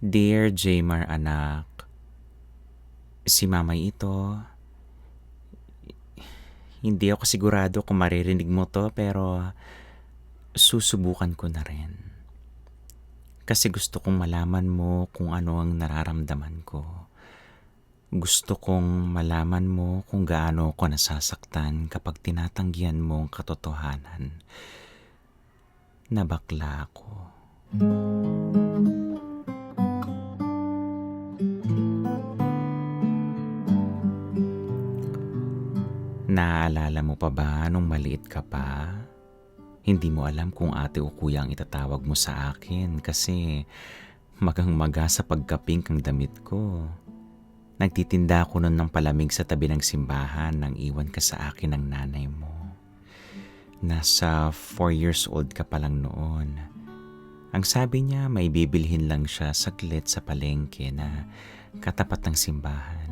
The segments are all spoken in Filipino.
Dear Jaymar anak, si mamay ito, hindi ako sigurado kung maririnig mo to pero susubukan ko na rin. Kasi gusto kong malaman mo kung ano ang nararamdaman ko. Gusto kong malaman mo kung gaano ako nasasaktan kapag tinatanggihan mo ang katotohanan na bakla ako. Naaalala mo pa ba nung maliit ka pa? Hindi mo alam kung ate o kuya ang itatawag mo sa akin kasi magang-maga sa pagka-pink ang damit ko. Nagtitinda ako nun ng palamig sa tabi ng simbahan nang iwan ka sa akin ng nanay mo. Nasa 4 years old ka pa lang noon. Ang sabi niya may bibilhin lang siya saglit sa palengke na katapat ng simbahan.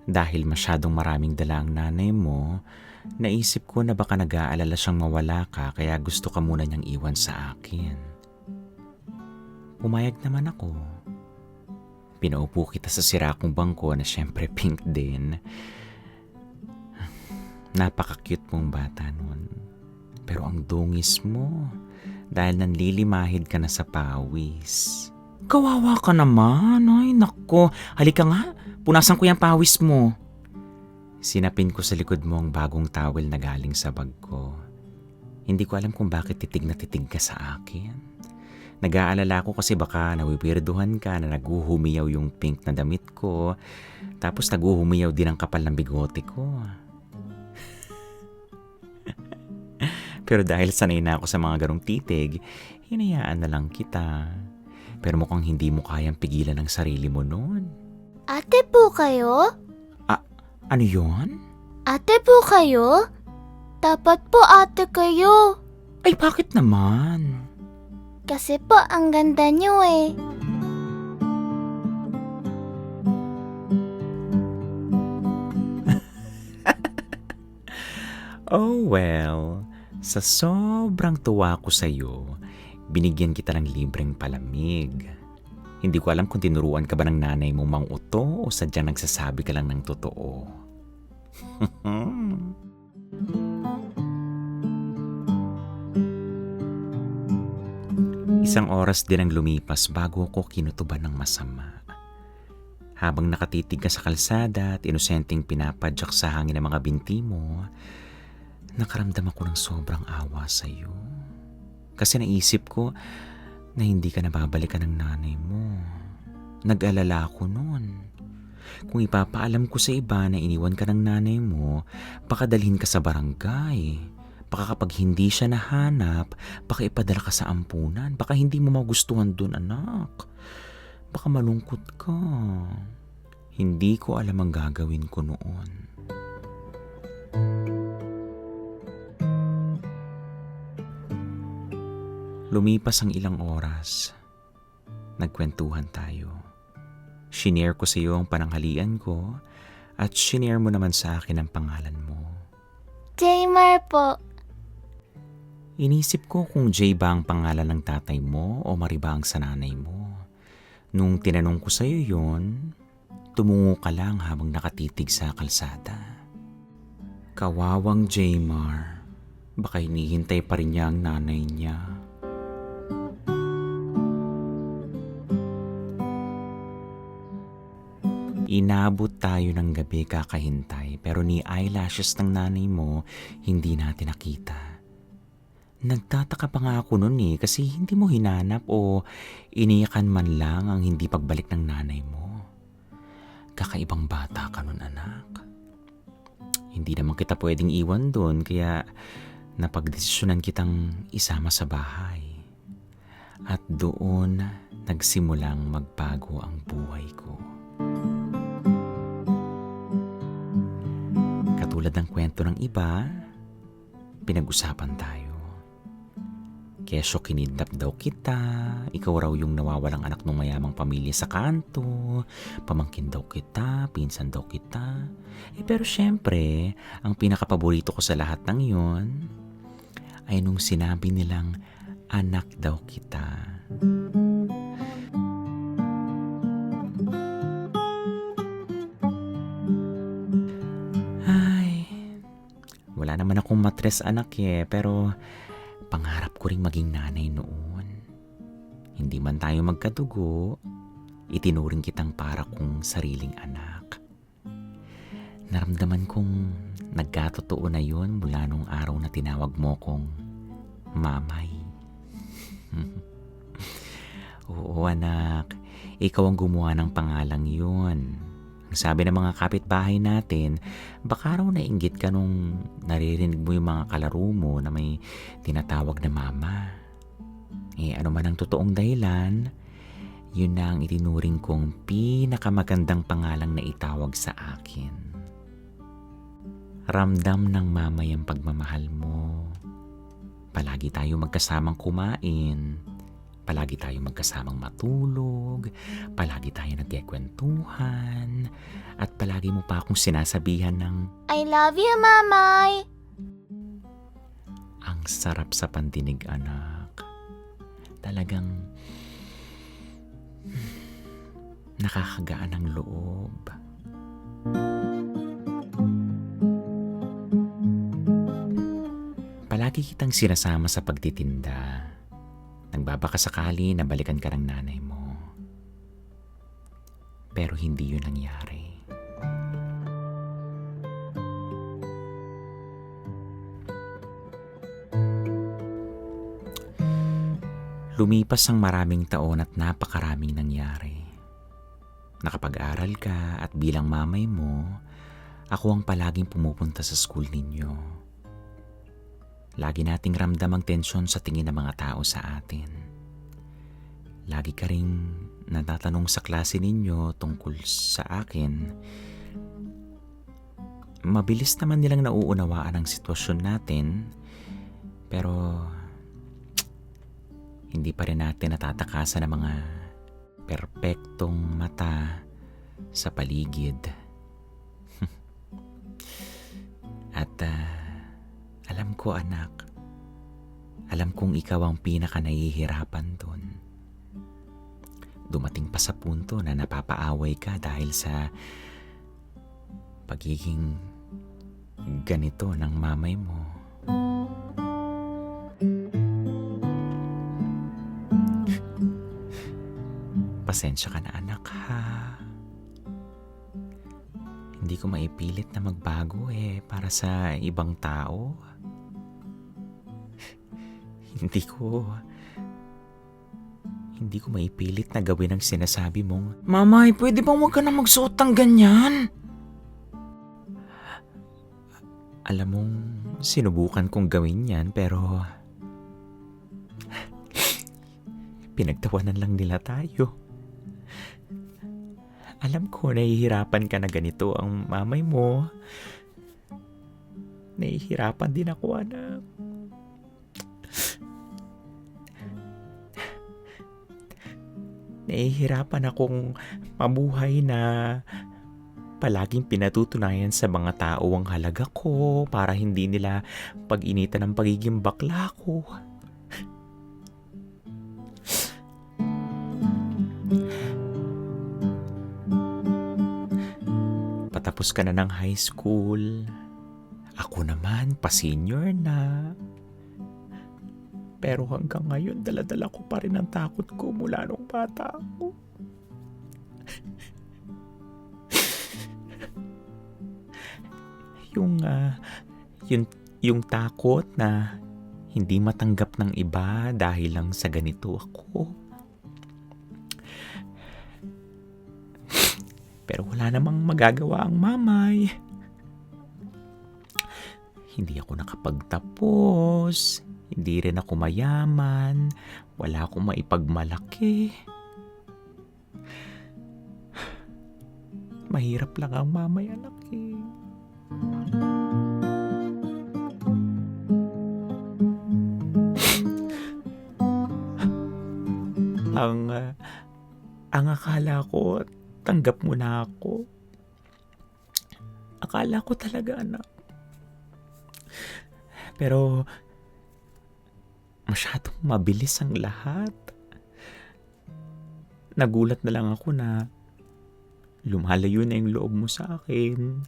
Dahil masyadong maraming dala ang nanay mo, naisip ko na baka nag-aalala siyang mawala ka kaya gusto ka muna niyang iwan sa akin. Pumayag naman ako. Pinaupo kita sa sirakong bangko na syempre pink din. Napaka-cute mong bata nun. Pero ang dungis mo dahil nanlilimahid ka na sa pawis. Kawawa ka naman. Ay nako, halika nga. Punasan ko yung pawis mo. Sinapin ko sa likod mo ang bagong towel na galing sa bag ko. Hindi ko alam kung bakit titig na titig ka sa akin. Nag-aalala ko kasi baka nawiwirduhan ka na naguhumiyaw yung pink na damit ko. Tapos naguhumiyaw din ang kapal ng bigote ko. Pero dahil sanay na ako sa mga ganong titig, hinayaan na lang kita. Pero mukhang hindi mo kayang pigilan ang sarili mo noon. Ate po kayo? Ano yon? Ate po kayo? Dapat po ate kayo. Ay bakit naman? Kasi po ang ganda niyo eh. Oh well, sa sobrang tuwa ko sa'yo, binigyan kita ng libreng palamig. Hindi ko alam kung tinuruan ka ba ng nanay mo mang-uto o sadyang nagsasabi ka lang ng totoo. Isang oras din ang lumipas bago ko kinutuban ng masama. Habang nakatitig ka sa kalsada at inosenteng pinapadyak sa hangin ng mga binti mo, nakaramdam ako ng sobrang awa sa iyo. Kasi naisip ko na hindi ka nababalikan ng nanay mo. Nag-alala ako noon. Kung ipapaalam ko sa iba na iniwan ka ng nanay mo, baka dalhin ka sa barangay. Baka kapag hindi siya nahanap, baka ipadala ka sa ampunan. Baka hindi mo magustuhan dun, anak. Baka malungkot ka. Hindi ko alam ang gagawin ko noon. Lumipas ang ilang oras. Nagkwentuhan tayo. Shinare ko sa iyo ang pananghalian ko at shinare mo naman sa akin ang pangalan mo. Jaymar po. Inisip ko kung Jay ba ang pangalan ng tatay mo o Marie ba ang sa nanay mo. Nung tinanong ko sa iyo yun, tumungo ka lang habang nakatitig sa kalsada. Kawawang Jaymar, baka hinihintay pa rin niya ang nanay niya. Inabot tayo ng gabi kakahintay pero ni eyelashes ng nanay mo hindi natin nakita. Nagtataka pa nga ako nun kasi hindi mo hinanap o iniyakan man lang ang hindi pagbalik ng nanay mo. Kakaibang bata ka nun anak. Hindi naman kita pwedeng iwan dun kaya napagdesisyonan kitang isama sa bahay. At doon nagsimulang magbago ang buhay ko. Katulad ng kwento ng iba, pinag-usapan tayo. Kesyo kinidnap daw kita, ikaw raw yung nawawalang anak ng mayamang pamilya sa kanto, pamangkin daw kita, pinsan daw kita. Pero syempre, ang pinakapaborito ko sa lahat ng yon ay nung sinabi nilang anak daw kita. naman akong matres anak pero pangarap ko ring maging nanay noon. Hindi man tayo magkadugo, itinuring kitang para kong sariling anak. Naramdaman kong nagkatotoo na yun mula nung araw na tinawag mo kong mamay. Oo anak, ikaw ang gumawa ng pangalang yun. Ang sabi ng mga kapitbahay natin, baka raw nainggit ka nung naririnig mo yung mga kalaro mo na may tinatawag na mama. Ano man ang totoong dahilan, yun na ang itinuring kong pinakamagandang pangalang na itawag sa akin. Ramdam ng mamay ang pagmamahal mo. Palagi tayo magkasamang kumain. Palagi tayo magkasamang matulog. Palagi tayo nagkikwentuhan. At palagi mo pa akong sinasabihan ng, I love you, Mamay! ang sarap sa pandinig anak. Talagang nakakagaan ang loob. Palagi kitang sinasama sa pagtitinda. Nagbabaka sakali na balikan ka ng nanay mo. Pero hindi yun nangyari. Lumipas ang maraming taon at napakaraming nangyari. Nakapag-aral ka at bilang mamay mo, ako ang palaging pumupunta sa school ninyo. Lagi nating ramdam ang tensyon sa tingin ng mga tao sa atin. Lagi ka ring natatanong sa klase ninyo tungkol sa akin. Mabilis naman nilang nauunawaan ang sitwasyon natin, pero hindi pa rin natin natatakasan ng mga perpektong mata sa paligid. At alam ko anak, alam kong ikaw ang pinaka nahihirapan dun. Dumating pa sa punto na napapaaway ka dahil sa pagiging ganito ng mamay mo. Pasensya ka na anak ha. Hindi ko maipilit na magbago para sa ibang tao. Hindi ko maipilit na gawin ang sinasabi mong, Mamay, pwede bang huwag ka na magsuot ng ganyan? Alam mong sinubukan kong gawin yan pero pinagtawanan lang nila tayo. Alam ko nahihirapan ka na ganito ang mamay mo. Nahihirapan din ako anak. Nahihirapan akong mabuhay na palaging pinatutunayan sa mga tao ang halaga ko para hindi nila pag-initan ng pagiging bakla ko. Patapos ka na ng high school. Ako naman, pa-senior na. Pero hanggang ngayon, dala-dala ko pa rin ang takot ko mula nung bata ako. yung takot na hindi matanggap ng iba dahil lang sa ganito ako. Pero wala namang magagawa ang mamay. Hindi ako nakapagtapos. Hindi rin ako mayaman. Wala akong maipagmalaki. Mahirap lang ang mamay anak Ang akala ko, tanggap mo na ako. Akala ko talaga anak. Pero masyadong mabilis ang lahat. Nagulat na lang ako na lumalayo na yung loob mo sa akin.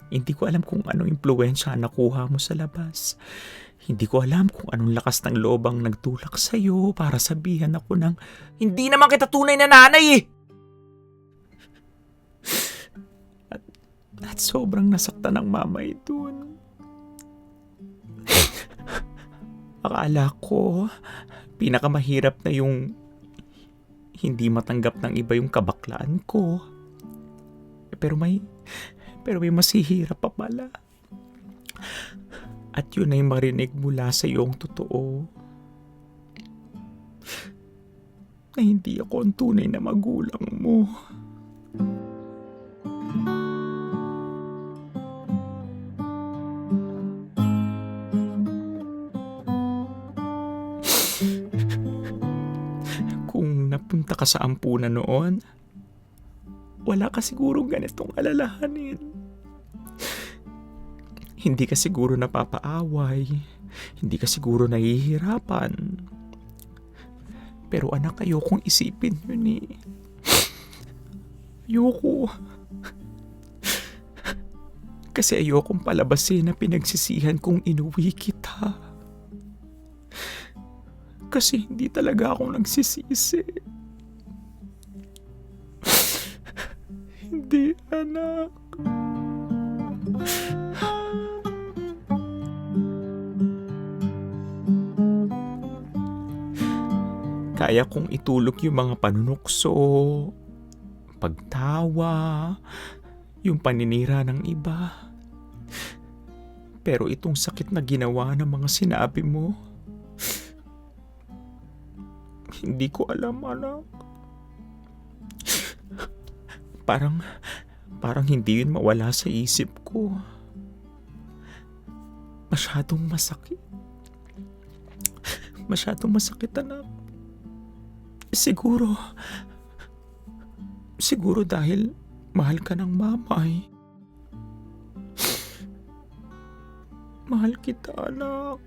Hindi ko alam kung anong impluwensya ang nakuha mo sa labas. Hindi ko alam kung anong lakas ng loob ang nagtulak sa'yo para sabihan ako ng, hindi naman kita tunay na nanay eh! At sobrang nasaktan ng mama dun. Akala ko, pinakamahirap na yung hindi matanggap ng iba yung kabaklaan ko. Pero may masihirap pa pala. At yun ay marinig mula sa iyong totoo. Na hindi ako ang tunay na magulang mo. Kung napunta ka sa ampunan noon, wala ka sigurong ganitong alalahanin. Hindi ka siguro napapaaway. Hindi ka siguro nahihirapan. Pero anak, ayokong isipin yun eh. Ayoko. Kasi ayokong palabasin na pinagsisihan kong inuwi kita. Kasi hindi talaga ako nagsisisi. Hindi, anak. Kaya kong itulog yung mga panunukso, pagtawa, yung paninira ng iba. Pero itong sakit na ginawa ng mga sinabi mo, hindi ko alam, anak. Parang hindi yun mawala sa isip ko. Masyadong masakit. Masyadong masakit, anak. Siguro dahil mahal ka ng mamay. Mahal kita, anak.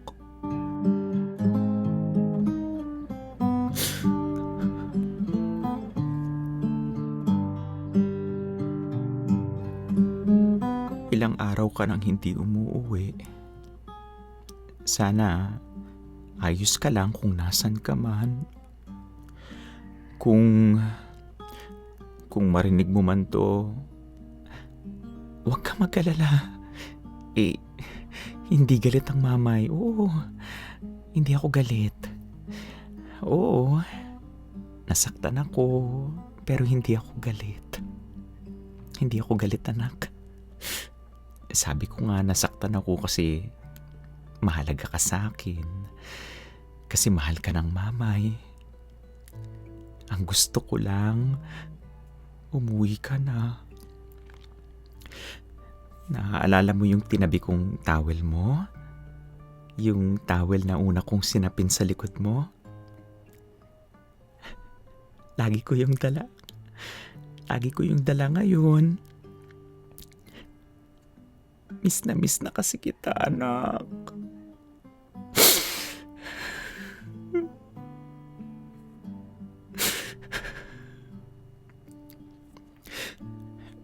Ilang araw ka nang hindi umuuwi. Sana ayos ka lang kung nasan ka man. Kung marinig mo man to, huwag ka mag-alala. Hindi galit ang mamay. Oo, hindi ako galit. Oo, nasaktan ako, pero hindi ako galit. Hindi ako galit, anak. Sabi ko nga nasaktan ako kasi mahalaga ka sa akin. Kasi mahal ka ng mamay. Ang gusto ko lang, umuwi ka na. Naaalala mo yung tinabi kong towel mo? Yung towel na una kong sinapin sa likod mo? Lagi ko yung dala. Lagi ko yung dala ngayon. Miss na kasi kita, anak.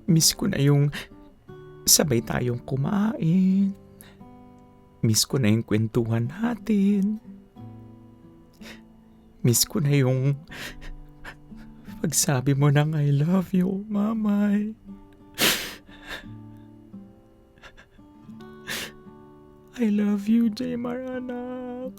Miss ko na yung sabay tayong kumain. Miss ko na yung kwentuhan natin. Miss ko na yung pagsabi mo ng I love you, mamay. I love you, Jaymar, anak.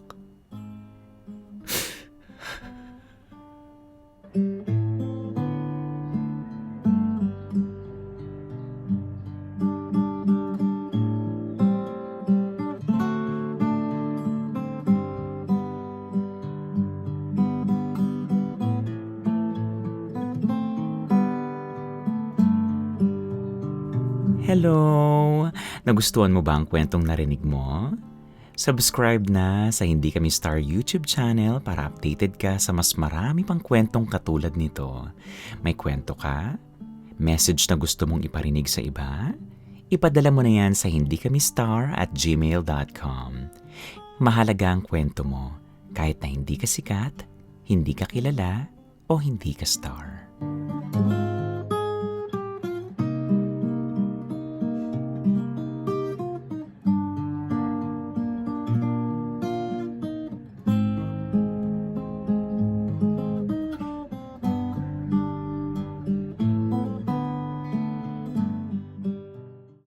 Hello! Nagustuhan mo ba ang kwentong narinig mo? Subscribe na sa Hindi Kami Star YouTube channel para updated ka sa mas marami pang kwentong katulad nito. May kwento ka? Message na gusto mong iparinig sa iba? Ipadala mo na yan sa hindikamistar@gmail.com. Mahalaga ang kwento mo kahit na hindi ka sikat, hindi ka kilala, o hindi ka star.